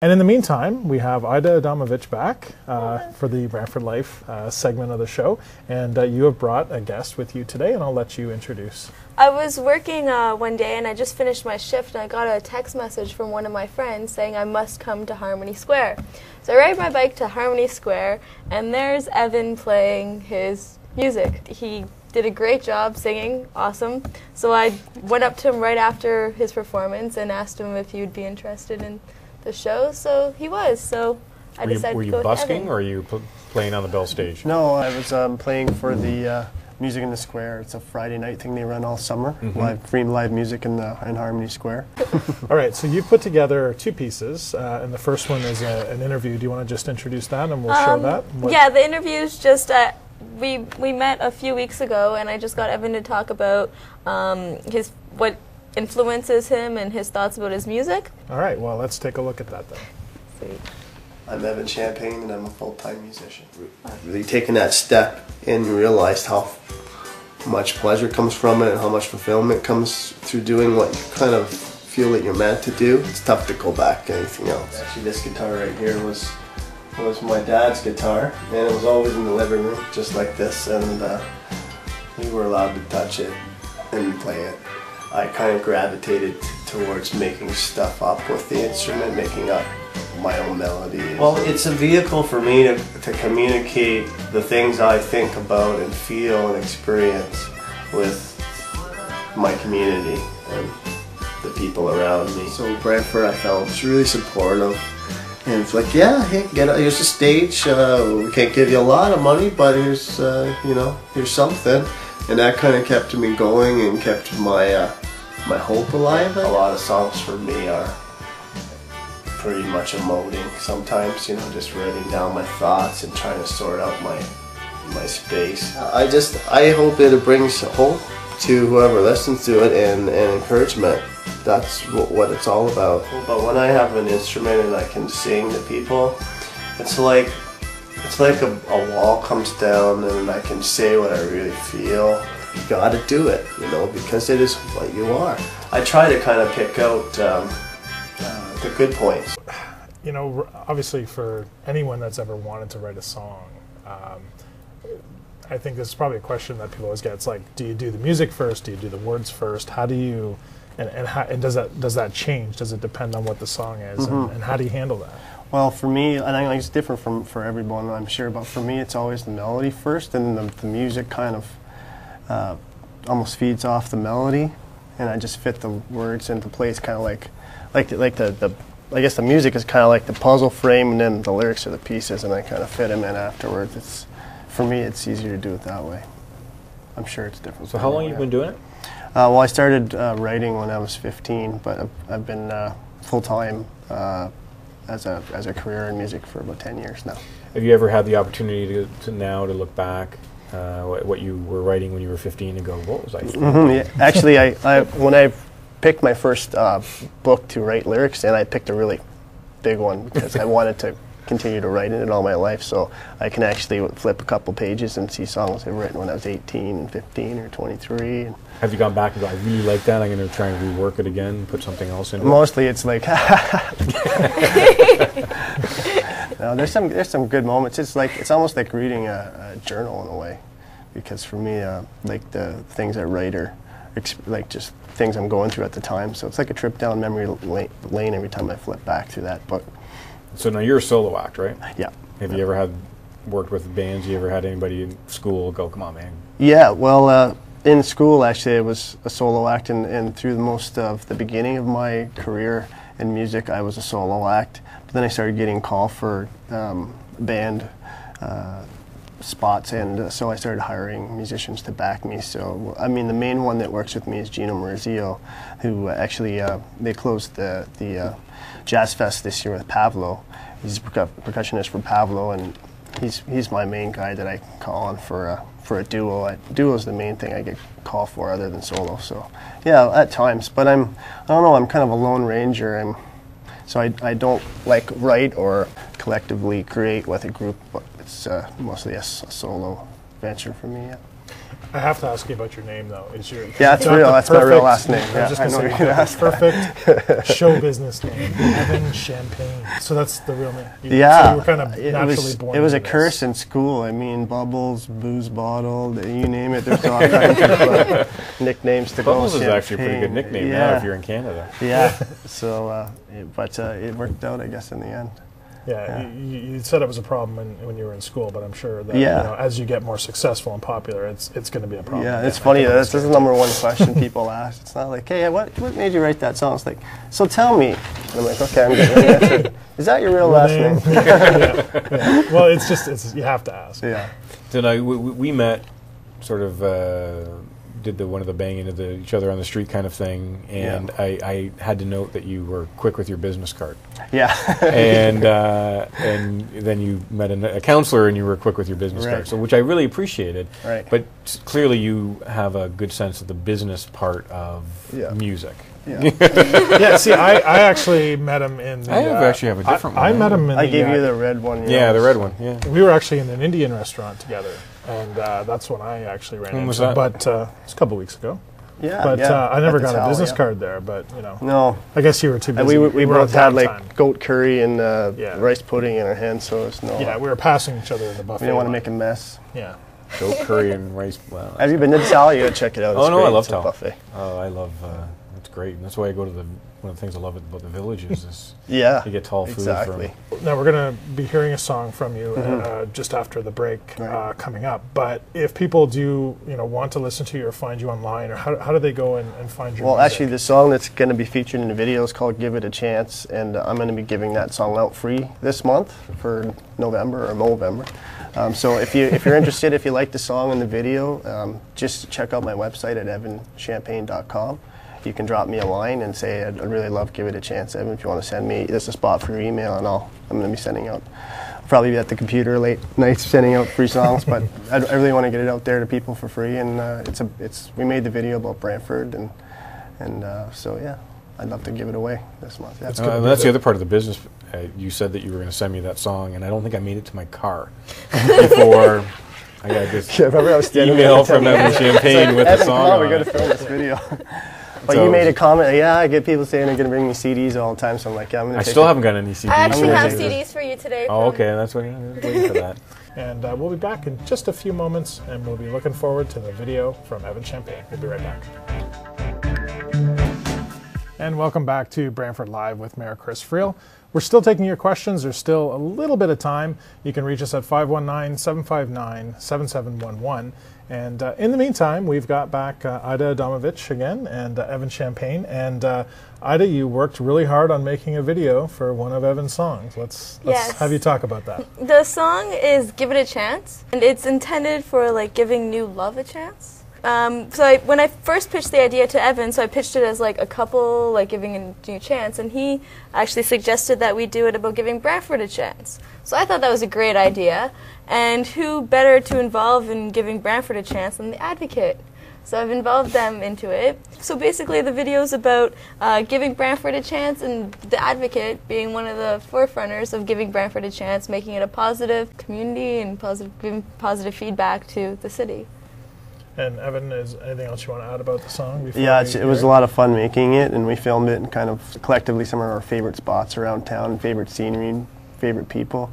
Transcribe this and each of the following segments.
And in the meantime, we have Ida Adamovich back for the Brantford Life segment of the show. And you have brought a guest with you today, and I'll let you introduce. I was working one day, and I just finished my shift, and I got a text message from one of my friends saying I must come to Harmony Square. So I ride my bike to Harmony Square, and there's Evan playing his music. He did a great job singing, awesome. So I went up to him right after his performance and asked him if he would be interested in the show, so he was. So I decided to go with Evan. Were you busking, or are you playing on the Bell stage? No, I was playing for the Music in the Square. It's a Friday night thing they run all summer. Free live music in Harmony Square. All right, so you put together two pieces, and the first one is an interview. Do you want to just introduce that, and we'll show that? Yeah, the interview is just we met a few weeks ago, and I just got Evan to talk about what influences him and his thoughts about his music. All right, well, let's take a look at that then. Sweet. I'm Evan Champagne, and I'm a full-time musician. Really taking that step and realized how much pleasure comes from it and how much fulfillment comes through doing what you kind of feel that you're meant to do. It's tough to go back to anything else. Actually, this guitar right here was my dad's guitar, and it was always in the living room, just like this, and we were allowed to touch it and play it. I kind of gravitated towards making stuff up with the instrument, making up my own melodies. Well, it's a vehicle for me to communicate the things I think about and feel and experience with my community and the people around me. So Brantford, I felt, was really supportive. And it's like, yeah, hey, here's a stage. We can't give you a lot of money, but here's, here's something. And that kind of kept me going and kept my my hope alive. A lot of songs for me are pretty much emoting. Sometimes, just writing down my thoughts and trying to sort out my space. I hope it brings hope to whoever listens to it and encouragement. That's what it's all about. But when I have an instrument and I can sing to people, it's like a wall comes down and I can say what I really feel. You gotta do it, because it is what you are. I try to kind of pick out the good points. Obviously for anyone that's ever wanted to write a song, I think this is probably a question that people always get. It's like, do you do the music first? Do you do the words first? How do you, and does that change? Does it depend on what the song is? And how do you handle that? Well, for me, and I think it's different for everyone, I'm sure, but for me it's always the melody first, and the music kind of almost feeds off the melody, and I just fit the words into place, kind of like the I guess the music is kind of like the puzzle frame, and then the lyrics are the pieces, and I kind of fit them in afterwards. For me, it's easier to do it that way. I'm sure it's different. So how long have you been doing it? Well, I started writing when I was 15, but I've been full-time as a career in music for about 10 years now. Have you ever had the opportunity to look back what you were writing when you were 15 and go, what was I thinking? Yeah. Actually, when I picked my first book to write lyrics in, I picked a really big one because I wanted to continue to write in it all my life, so I can actually flip a couple pages and see songs I've written when I was 18 and 15 or 23. And have you gone back and go, I really like that, I'm going to try and rework it again and put something else in it? Mostly it's like, no, there's some good moments. It's almost like reading a journal in a way, because for me, like the things I write are like just things I'm going through at the time. So it's like a trip down memory lane every time I flip back through that book. So now you're a solo act, right? Yeah. Have you ever worked with bands? You ever had anybody in school go, come on, man? Yeah, well, in school, actually, I was a solo act, and through most of the beginning of my career in music, I was a solo act. But then I started getting called for band spots, and so I started hiring musicians to back me. So, I mean, the main one that works with me is Gino Marizio, who actually, they closed the Jazz Fest this year with Pavlo. He's a percussionist for Pavlo, and he's my main guy that I call on for a duo. Duo is the main thing I get called for, other than solo. So, yeah, at times. But I don't know. I'm kind of a lone ranger. So I don't like write or collectively create with a group. But it's mostly a solo venture for me. Yeah. I have to ask you about your name, though. Is your Yeah, it's not real. the That's my real perfect- last name. I Yeah, was just I gonna know say, you're gonna ask that. perfect show business name, Evan Champagne. So that's the real name. Yeah, so you were kind of it naturally was. born. It was a into this. curse in school. I mean, Bubbles, Booze Bottle, you name it. There's all kinds of nicknames to go. Bubbles is actually a pretty good Champagne. nickname now if you're in Canada. Yeah. So, it worked out, I guess, in the end. Yeah, you said it was a problem when you were in school, but I'm sure that Yeah. you know, as you get more successful and popular, it's going to be a problem. Yeah, again. it's I funny. can That's the understand. number one question people ask. It's not like, hey, what made you write that song? It's like, so tell me. And I'm like, okay, I'm getting ready to answer. Is that your real last name? Yeah. Well, it's you have to ask. Yeah. So now we met, sort of did one of the banging into each other on the street kind of thing, and I had to note that you were quick with your business card. Yeah. and then you met a counselor and you were quick with your business Right. card, so which I really appreciated. Right. But clearly you have a good sense of the business part of music. Yeah. Yeah. See, I actually met him in. The, I actually have a different I one. met him in. I gave you the red one. Yeah, the red one. Yeah. We were actually in an Indian restaurant together, and that's when I actually ran When into was him. that? But it's a couple weeks ago. Yeah. But yeah. I never At the got a towel, business yeah. card there. But you know, No. I guess you were too busy. We were on both had downtime. like goat curry and Yeah. rice pudding in our hands, so it's no. Yeah, we were passing each other in the buffet. We didn't want to line. make a mess. Yeah. Goat curry and rice. Wow. Have you been to the Sal? You gotta check it out. Oh It's no, great. I love It's a Tal. buffet. Oh, I love. It's great, and that's why I go to one of the things I love about the villages is Yeah. you get tall food Exactly. Now we're going to be hearing a song from you just after the break Right. coming up. But if people do, want to listen to you or find you online, or how do they go and find your Well, music? actually, the song that's going to be featured in the video is called "Give It a Chance," and I'm going to be giving that song out free this month for November or Movember. So if you're interested, if you like the song and the video, just check out my website at evanchampagne.com. You can drop me a line and say, I'd really love Give It a Chance, Evan, if you want to send me. There's a spot for your email, and I'm going to be sending out. I'll probably be at the computer late nights sending out free songs, but I really want to get it out there to people for free. And we made the video about Brantford, and so yeah, I'd love to give it away this month. Yeah. That's the other part of the business. You said that you were going to send me that song, and I don't think I made it to my car before I got this Yeah, remember I was standing email there from Evan Champagne with the Evan, song come on, we on got it. to film this video. But So- you made a comment. Yeah, I get people saying they're going to bring me CDs all the time, so I'm like, yeah, I'm going to. I still haven't got any CDs. I actually gonna have take CDs for you today. Oh, from- okay, that's what I'm waiting for that. And we'll be back in just a few moments, and we'll be looking forward to the video from Evan Champagne. We'll be right back. And welcome back to Brantford Live with Mayor Chris Friel. We're still taking your questions. There's still a little bit of time. You can reach us at 519-759-7711. And in the meantime, we've got back Ida Adamovich again and Evan Champagne. And Ida, you worked really hard on making a video for one of Evan's songs. Let's Yes. have you talk about that. The song is "Give It a Chance," and it's intended for like giving new love a chance. When I first pitched the idea to Evan, so I pitched it as like a couple, like giving a new chance, and he actually suggested that we do it about giving Brantford a chance. So I thought that was a great idea, and who better to involve in giving Brantford a chance than the Advocate? So I've involved them into it. So basically the video is about giving Brantford a chance, and the Advocate being one of the forerunners of giving Brantford a chance, making it a positive community and giving positive feedback to the city. And Evan, is anything else you want to add about the song? Before Yeah, we it was a hear lot of fun making it, and we filmed it and kind of collectively some of our favorite spots around town, favorite scenery, favorite people,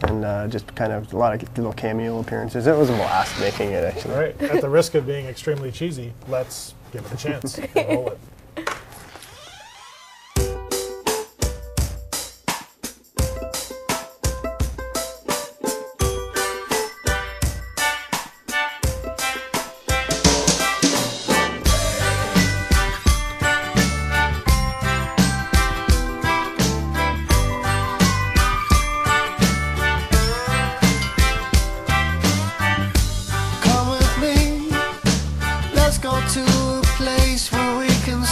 and just kind of a lot of little cameo appearances. It was a blast making it, actually. All right, at the risk of being extremely cheesy, let's give it a chance. Roll it. Come with me, let's go to a place where we can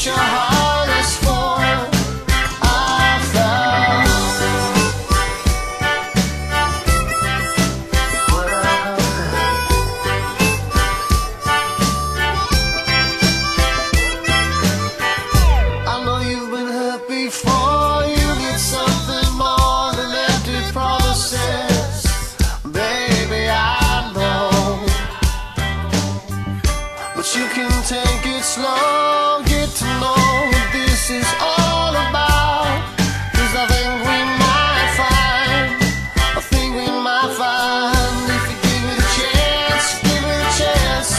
what your heart is for. I found I know you've been hurt before. You need something more than empty promises. Baby, I know. But you can take it slow, get to know what this is all about. 'Cause I think we might find, I think we might find, if you give me the chance, give me the chance,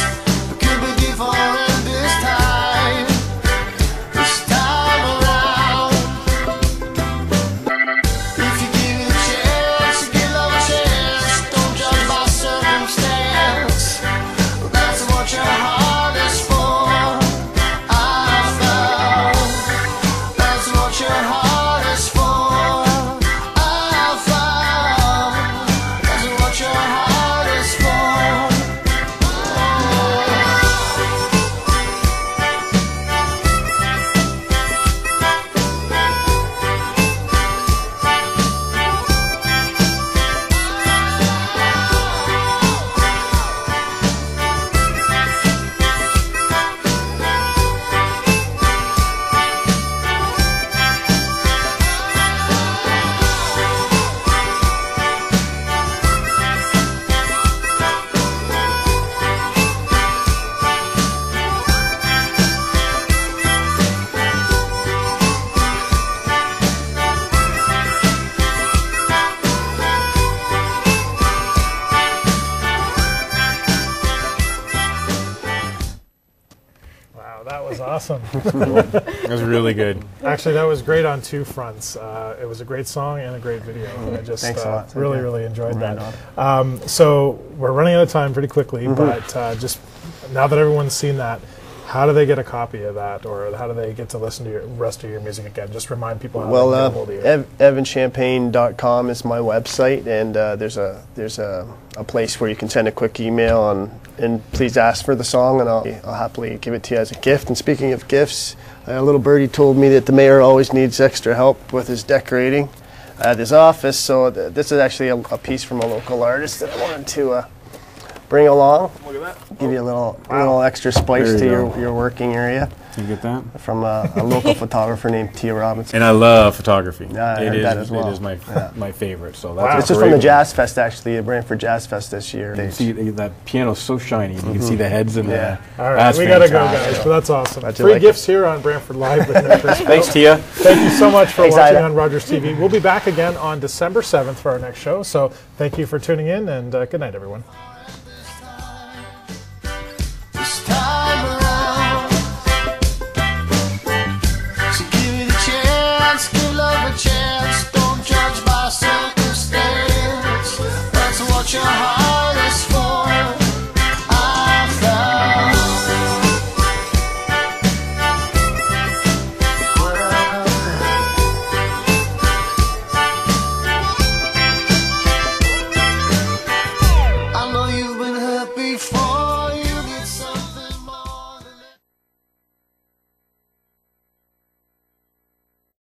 it could be different this time around. If you give me the chance, you give love a chance, don't judge by circumstance. That's what your heart is for. I found that's what your heart is for. I found that's what your heart is for. Wow, that was awesome. That was really good. Actually, that was great on two fronts. It was a great song and a great video. I just Thanks a lot. really, Okay. really enjoyed Right that. So we're running out of time pretty quickly, but just now that everyone's seen that, how do they get a copy of that, or how do they get to listen to your rest of your music again? Just remind people how Well, they get a hold of you. evanchampagne.com is my website, and there's a place where you can send a quick email and please ask for the song, and I'll happily give it to you as a gift. And speaking of gifts, a little birdie told me that the mayor always needs extra help with his decorating at his office, so this is actually a piece from a local artist that I wanted to bring along. Look at that. Give you a little extra spice There to you your working area. You get that? From a local photographer named Tia Robinson. And I love photography. Yeah, I heard that as well. It is my my favorite. So Wow. that's This is from the Jazz Fest, actually, the Brantford Jazz Fest this year. You see that piano's so shiny. You can see the heads in there. All right, That's we got to go, fantastic. guys. But that's awesome. Glad you Free like gifts here on Brantford Live with me, Chris. Thanks, Tia. Thank you so much for Thanks, watching Ida. on Rogers TV. We'll be back again on December 7th for our next show. So thank you for tuning in, and good night, everyone.